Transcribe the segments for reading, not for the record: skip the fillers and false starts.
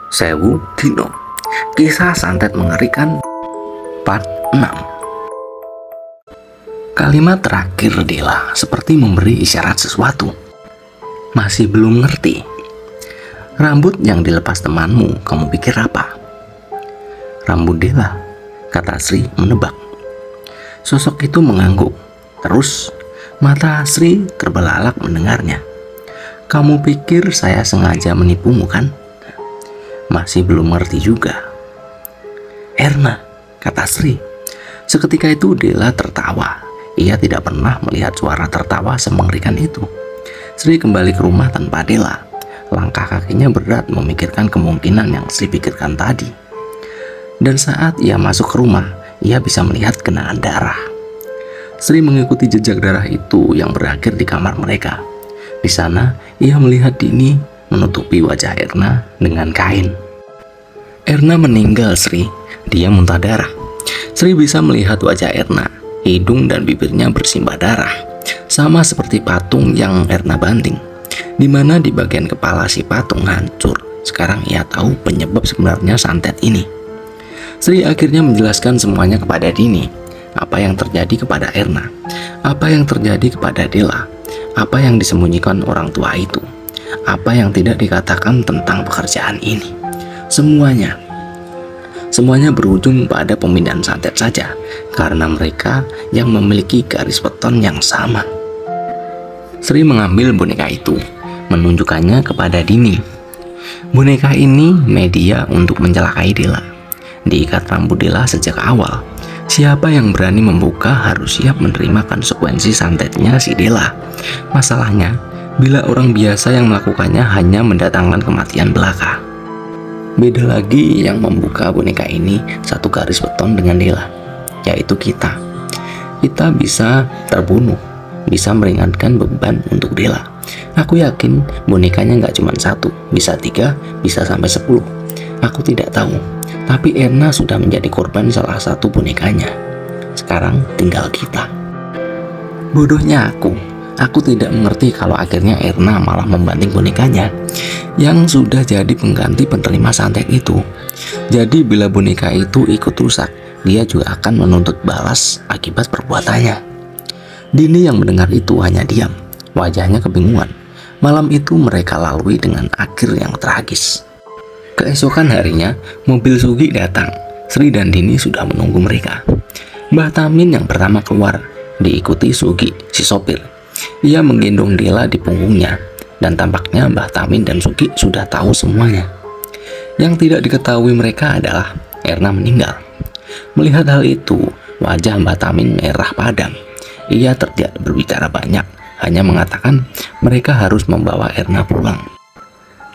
Sewu Dino, kisah santet mengerikan part 6. Kalimat terakhir Dela seperti memberi isyarat sesuatu. Masih belum ngerti. Rambut yang dilepas temanmu, kamu pikir apa? Rambut Dela, kata Sri menebak. Sosok itu mengangguk. Terus mata Sri terbelalak mendengarnya. Kamu pikir saya sengaja menipumu kan? Masih belum ngerti juga. Erna, kata Sri. Seketika itu Dela tertawa. Ia tidak pernah melihat suara tertawa semengerikan itu. Sri kembali ke rumah tanpa Dela. Langkah kakinya berat memikirkan kemungkinan yang Sri pikirkan tadi. Dan saat ia masuk ke rumah, ia bisa melihat genangan darah. Sri mengikuti jejak darah itu yang berakhir di kamar mereka. Di sana, ia melihat Dini menutupi wajah Erna dengan kain. Erna meninggal, Sri. Dia muntah darah. Sri bisa melihat wajah Erna. Hidung dan bibirnya bersimbah darah. Sama seperti patung yang Erna banting. Di mana di bagian kepala si patung hancur. Sekarang ia tahu penyebab sebenarnya santet ini. Sri akhirnya menjelaskan semuanya kepada Dini. Apa yang terjadi kepada Erna. Apa yang terjadi kepada Dela. Apa yang disembunyikan orang tua itu. Apa yang tidak dikatakan tentang pekerjaan ini. Semuanya berujung pada pemindahan santet saja, karena mereka yang memiliki garis beton yang sama. Sri mengambil boneka itu, menunjukkannya kepada Dini. Boneka ini media untuk mencelakai Dela. Diikat rambut Dela sejak awal. Siapa yang berani membuka harus siap menerima konsekuensi santetnya si Dela. Masalahnya, bila orang biasa yang melakukannya hanya mendatangkan kematian belaka. Beda lagi yang membuka boneka ini satu garis beton dengan Dela, yaitu kita. Kita bisa terbunuh, bisa meringankan beban untuk Dela. Aku yakin bonekanya nggak cuma satu, bisa 3, bisa sampai 10. Aku tidak tahu, tapi Erna sudah menjadi korban salah satu bonekanya. Sekarang tinggal kita. Bodohnya aku tidak mengerti kalau akhirnya Erna malah membanting bonekanya yang sudah jadi pengganti penerima santet itu. Jadi bila boneka itu ikut rusak, dia juga akan menuntut balas akibat perbuatannya. Dini yang mendengar itu hanya diam, wajahnya kebingungan. Malam itu mereka lalui dengan akhir yang tragis. Keesokan harinya, mobil Sugi datang. Sri dan Dini sudah menunggu mereka. Mbah Tamin yang pertama keluar, diikuti Sugi, si sopir. Ia menggendong Dela di punggungnya, dan tampaknya Mbah Tamin dan Sugi sudah tahu semuanya. Yang tidak diketahui mereka adalah Erna meninggal. Melihat hal itu, wajah Mbah Tamin merah padam. Ia tidak berbicara banyak, hanya mengatakan mereka harus membawa Erna pulang.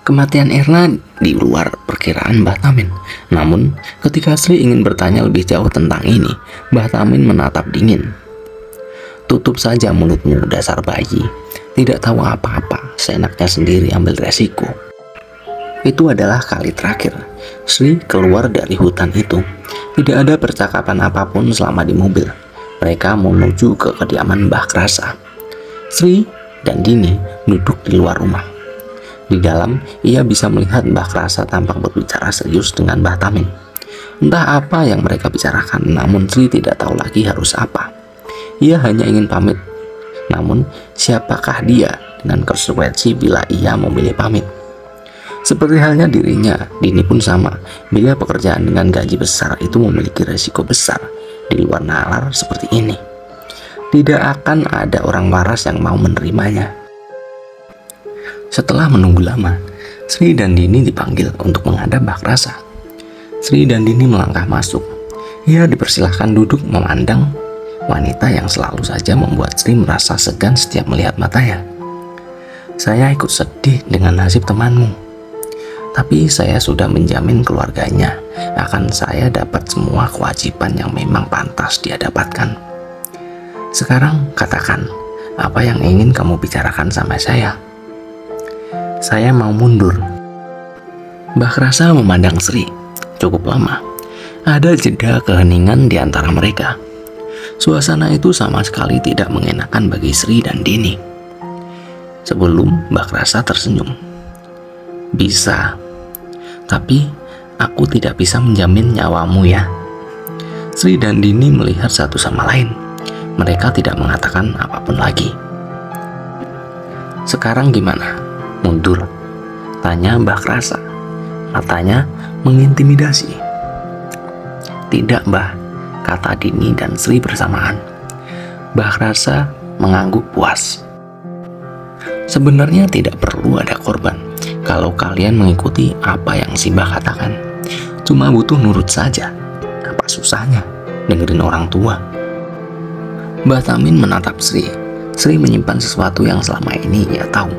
Kematian Erna di luar perkiraan Mbah Tamin. Namun, ketika Sri ingin bertanya lebih jauh tentang ini, Mbah Tamin menatap dingin. Tutup saja mulutmu, dasar bayi. Tidak tahu apa-apa, seenaknya sendiri ambil resiko. Itu adalah kali terakhir Sri keluar dari hutan itu. Tidak ada percakapan apapun selama di mobil. Mereka menuju ke kediaman Mbah Krasa. Sri dan Dini duduk di luar rumah. Di dalam, ia bisa melihat Mbah Krasa tampak berbicara serius dengan Mbah Tamin. Entah apa yang mereka bicarakan, namun Sri tidak tahu lagi harus apa. Ia hanya ingin pamit. Namun, siapakah dia dengan konsekuensi bila ia memilih pamit? Seperti halnya dirinya, Dini pun sama. Bila pekerjaan dengan gaji besar itu memiliki resiko besar di luar nalar seperti ini, tidak akan ada orang waras yang mau menerimanya. Setelah menunggu lama, Sri dan Dini dipanggil untuk menghadap Mbah Krasa. Sri dan Dini melangkah masuk. Ia dipersilahkan duduk memandang wanita yang selalu saja membuat Sri merasa segan setiap melihat matanya. Saya ikut sedih dengan nasib temanmu. Tapi saya sudah menjamin keluarganya akan saya dapat semua kewajiban yang memang pantas dia dapatkan. Sekarang katakan, apa yang ingin kamu bicarakan sama saya? Saya mau mundur. Mbah Krasa memandang Sri. Cukup lama. Ada jeda keheningan di antara mereka. Suasana itu sama sekali tidak mengenakan bagi Sri dan Dini. Sebelum Mbah Krasa tersenyum. Bisa. Tapi aku tidak bisa menjamin nyawamu ya. Sri dan Dini melihat satu sama lain. Mereka tidak mengatakan apapun lagi. Sekarang gimana? Mundur? Tanya Mbah Krasa. Matanya mengintimidasi. Tidak, Mbah, kata Dini dan Sri bersamaan. Mbah Krasa mengangguk puas. Sebenarnya tidak perlu ada korban kalau kalian mengikuti apa yang si Mbah katakan. Cuma butuh nurut saja. Apa susahnya dengerin orang tua? Mbah Tamin menatap Sri. Sri menyimpan sesuatu yang selama ini ia tahu,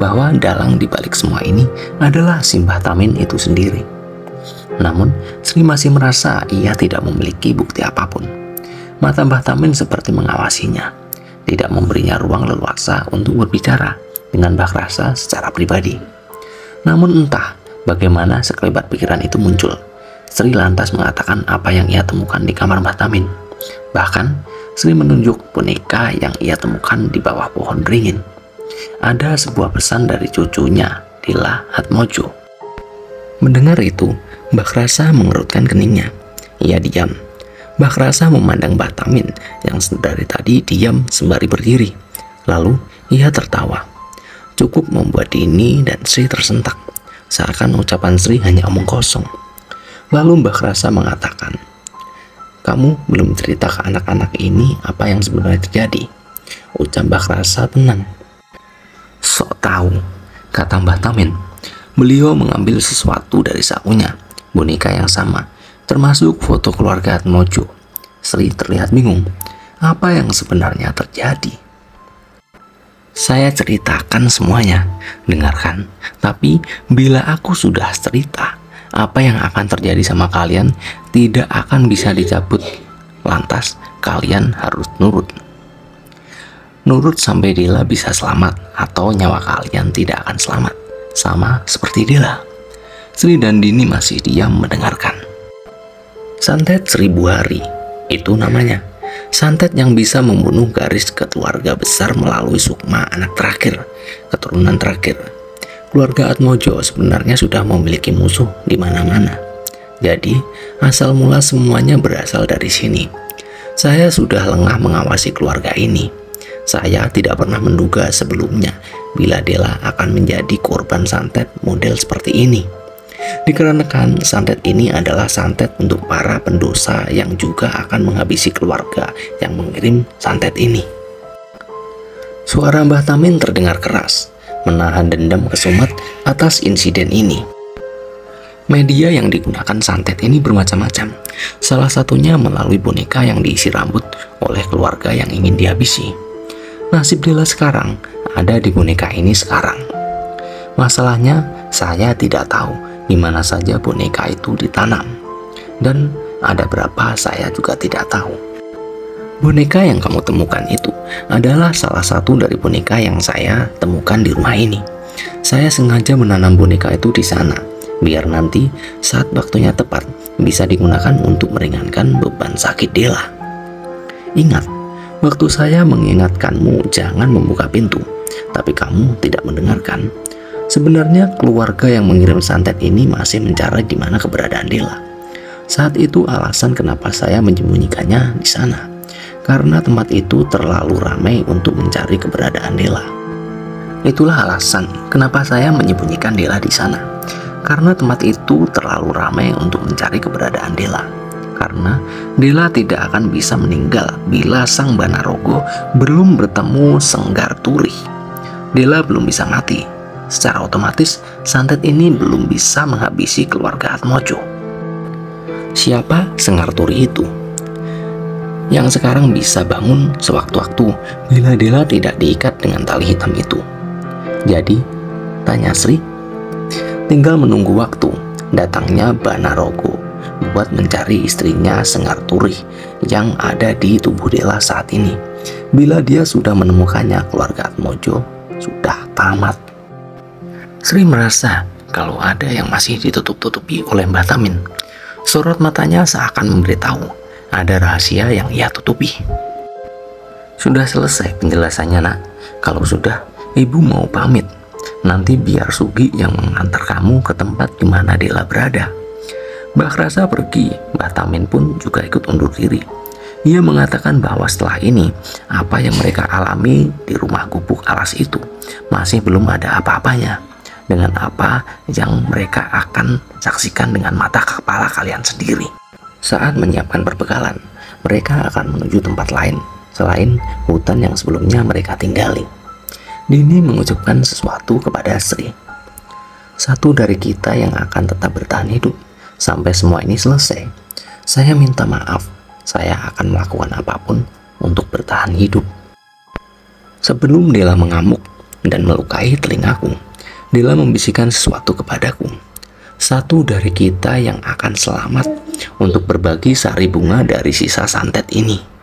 bahwa dalang dibalik semua ini adalah si Mbah Tamin itu sendiri. Namun Sri masih merasa ia tidak memiliki bukti apapun. Mata Mbah Tamin seperti mengawasinya, tidak memberinya ruang leluasa untuk berbicara dengan Mbah Krasa secara pribadi. Namun entah bagaimana sekelebat pikiran itu muncul, Sri lantas mengatakan apa yang ia temukan di kamar Mbah Tamin. Bahkan Sri menunjuk boneka yang ia temukan di bawah pohon beringin. Ada sebuah pesan dari cucunya, Dila Atmojo. Mendengar itu, Mbah Krasa mengerutkan keningnya. Ia diam. Mbah Krasa memandang Mbah Tamin yang dari tadi diam sembari berdiri. Lalu ia tertawa. Cukup membuat Dini dan Sri tersentak, seakan ucapan Sri hanya omong kosong. Lalu Mbah Krasa mengatakan, "Kamu belum cerita ke anak-anak ini apa yang sebenarnya terjadi," ucap Mbah Krasa tenang. "Sok tahu," kata Mbah Tamin. Beliau mengambil sesuatu dari sakunya, boneka yang sama, termasuk foto keluarga Atmojo. Sri terlihat bingung. Apa yang sebenarnya terjadi? "Saya ceritakan semuanya, dengarkan. Tapi bila aku sudah cerita, apa yang akan terjadi sama kalian tidak akan bisa dicabut. Lantas kalian harus nurut. Nurut sampai Dila bisa selamat, atau nyawa kalian tidak akan selamat. Sama seperti Dila." Sri dan Dini masih diam mendengarkan. Santet 1000 hari, itu namanya. Santet yang bisa membunuh garis keluarga besar melalui sukma anak terakhir, keturunan terakhir. Keluarga Atmojo sebenarnya sudah memiliki musuh di mana-mana. Jadi, asal mula semuanya berasal dari sini. Saya sudah lengah mengawasi keluarga ini. Saya tidak pernah menduga sebelumnya bila Dela akan menjadi korban santet model seperti ini. Dikarenakan santet ini adalah santet untuk para pendosa yang juga akan menghabisi keluarga yang mengirim santet ini. Suara Mbah Tamin terdengar keras, menahan dendam kesumat atas insiden ini. Media yang digunakan santet ini bermacam-macam, salah satunya melalui boneka yang diisi rambut oleh keluarga yang ingin dihabisi. Nasib Dela sekarang ada di boneka ini sekarang. Masalahnya, saya tidak tahu di mana saja boneka itu ditanam, dan ada berapa saya juga tidak tahu. Boneka yang kamu temukan itu adalah salah satu dari boneka yang saya temukan di rumah ini. Saya sengaja menanam boneka itu di sana, biar nanti saat waktunya tepat bisa digunakan untuk meringankan beban sakit Dela. Ingat, waktu saya mengingatkanmu jangan membuka pintu, tapi kamu tidak mendengarkan. Sebenarnya keluarga yang mengirim santet ini masih mencari di mana keberadaan Dela. Saat itu alasan kenapa saya menyembunyikannya di sana, karena tempat itu terlalu ramai untuk mencari keberadaan Dela. Itulah alasan kenapa saya menyembunyikan Dela di sana, karena tempat itu terlalu ramai untuk mencari keberadaan Dela. Karena Dela tidak akan bisa meninggal bila Sang Banarogo belum bertemu Senggar Turi. Dela belum bisa mati. Secara otomatis, santet ini belum bisa menghabisi keluarga Atmojo. Siapa Senggar Turi itu? Yang sekarang bisa bangun sewaktu-waktu bila Dela tidak diikat dengan tali hitam itu. Jadi, tanya Sri, tinggal menunggu waktu datangnya Banarogo buat mencari istrinya Senggar Turi yang ada di tubuh Dela saat ini. Bila dia sudah menemukannya, keluarga Atmojo sudah tamat. Sri merasa kalau ada yang masih ditutup-tutupi oleh Mbah Tamin. Sorot matanya seakan memberitahu ada rahasia yang ia tutupi. "Sudah selesai penjelasannya, Nak. Kalau sudah, Ibu mau pamit. Nanti biar Sugi yang mengantar kamu ke tempat di mana Dela berada. Mbah Rasa pergi, Mbah Tamin pun juga ikut undur diri. Ia mengatakan bahwa setelah ini, apa yang mereka alami di rumah gubuk alas itu masih belum ada apa-apanya dengan apa yang mereka akan saksikan dengan mata kepala kalian sendiri. Saat menyiapkan perbekalan, mereka akan menuju tempat lain selain hutan yang sebelumnya mereka tinggali. Dini mengucapkan sesuatu kepada Sri. Satu dari kita yang akan tetap bertahan hidup sampai semua ini selesai. Saya minta maaf, saya akan melakukan apapun untuk bertahan hidup. Sebelum Dela mengamuk dan melukai telingaku, Dela membisikkan sesuatu kepadaku. Satu dari kita yang akan selamat untuk berbagi sari bunga dari sisa santet ini.